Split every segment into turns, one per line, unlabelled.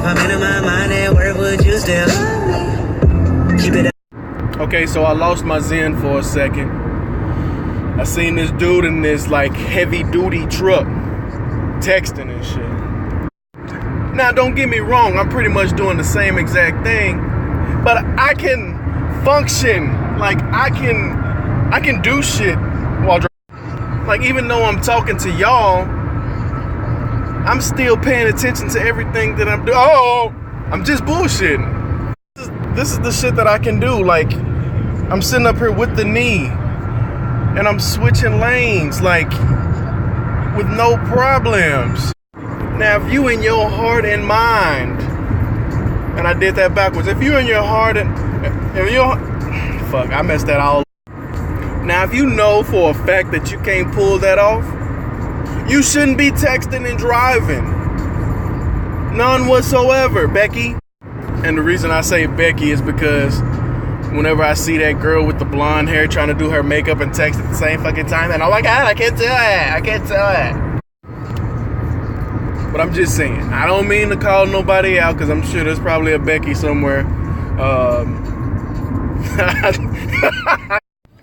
I'm in my mind at work, would you still keep it up?
Okay, so I lost my zen for a second. I seen this dude in this like heavy duty truck texting and shit. Now don't get me wrong, I'm pretty much doing the same exact thing, but I can function, like I can do shit while driving. Like even though I'm talking to y'all, I'm still paying attention to everything that I'm doing. Oh, I'm just bullshitting. This is the shit that I can do. Like I'm sitting up here with the knee and I'm switching lanes like with no problems. Now if you in your heart and mind, and I did that backwards. If you in your heart and if you fuck, I messed that all up. Now if you know for a fact that you can't pull that off, you shouldn't be texting and driving. None whatsoever, Becky. And the reason I say Becky is because whenever I see that girl with the blonde hair trying to do her makeup and text at the same fucking time, and oh my god, I can't do it. I can't do it. But I'm just saying, I don't mean to call nobody out because I'm sure there's probably a Becky somewhere.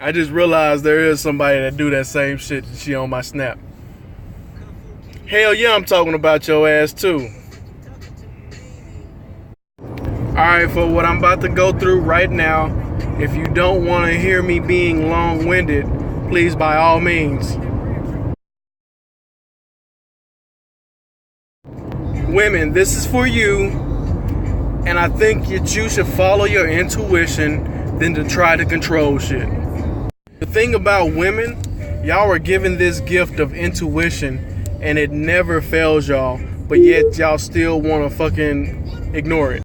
I just realized there is somebody that do that same shit. She on my Snap. Hell yeah, I'm talking about your ass too. Alright, for what I'm about to go through right now, if you don't want to hear me being long-winded, please by all means. Women, this is for you, and I think that you should follow your intuition than to try to control shit. The thing about women, y'all are given this gift of intuition, and it never fails y'all, but yet y'all still want to fucking ignore it.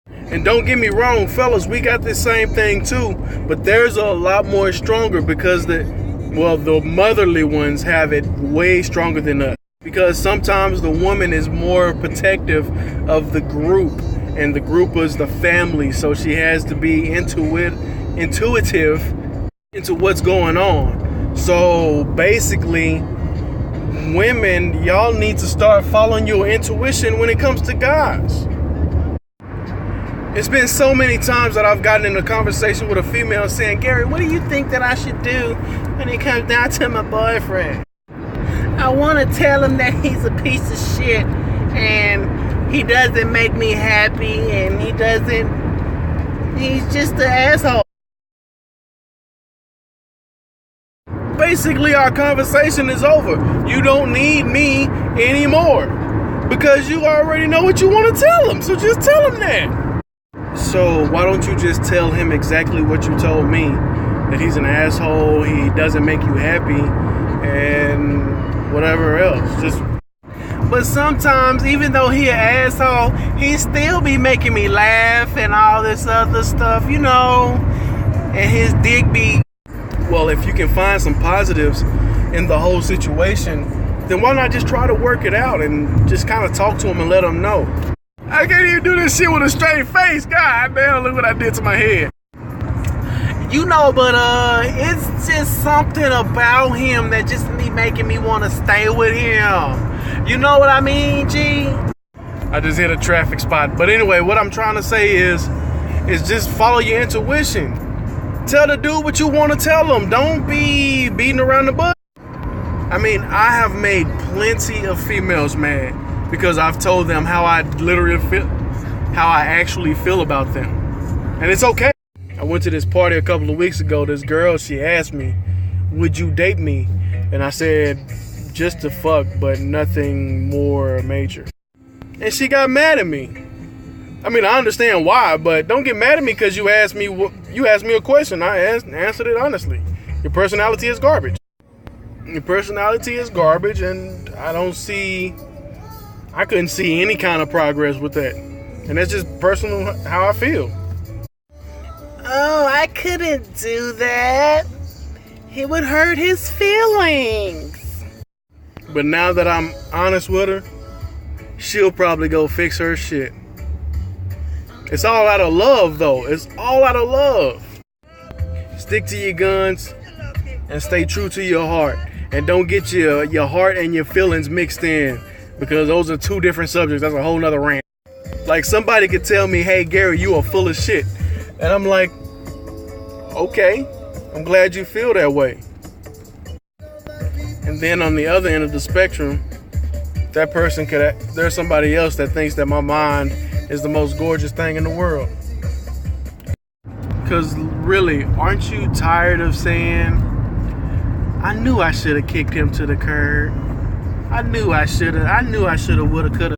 And don't get me wrong, fellas, we got this same thing too, but theirs are a lot more stronger because the motherly ones have it way stronger than us. Because sometimes the woman is more protective of the group, and the group is the family, so she has to be intuitive into what's going on. So basically, women, y'all need to start following your intuition when it comes to guys. It's been so many times that I've gotten in a conversation with a female saying, Gary, what do you think that I should do when it comes down to my boyfriend? I want to tell him that he's a piece of shit and he doesn't make me happy and he's just an asshole. Basically, our conversation is over. You don't need me anymore because you already know what you want to tell him. So just tell him that. So why don't you just tell him exactly what you told me? That he's an asshole, he doesn't make you happy, and whatever else. But sometimes, even though he an asshole, he still be making me laugh and all this other stuff, you know. And his dick be... Well, if you can find some positives in the whole situation, then why not just try to work it out and just kind of talk to him and let him know? I can't even do this shit with a straight face. God damn, look what I did to my head. You know, but it's just something about him that just be making me want to stay with him. You know what I mean, G? I just hit a traffic spot. But anyway, what I'm trying to say is just follow your intuition. Tell the dude what you want to tell him. Don't be beating around the bush. I mean, I have made plenty of females mad because I've told them how I literally feel, how I actually feel about them. And it's okay. I went to this party a couple of weeks ago. This girl, she asked me, would you date me? And I said, just to fuck, but nothing more major. And she got mad at me. I mean, I understand why, but don't get mad at me because you asked me a question. I answered it honestly. Your personality is garbage. Your personality is garbage, and I couldn't see any kind of progress with that. And that's just personal how I feel. Oh, I couldn't do that. It would hurt his feelings. But now that I'm honest with her, she'll probably go fix her shit. It's all out of love, though. It's all out of love. Stick to your guns and stay true to your heart. And don't get your heart and your feelings mixed in, because those are two different subjects. That's a whole nother rant. Like somebody could tell me, hey Gary, you are full of shit. And I'm like, okay, I'm glad you feel that way. And then on the other end of the spectrum, that person there's somebody else that thinks that my mind is the most gorgeous thing in the world. Because really, aren't you tired of saying, I knew I should have kicked him to the curb. I knew I should have, woulda, coulda.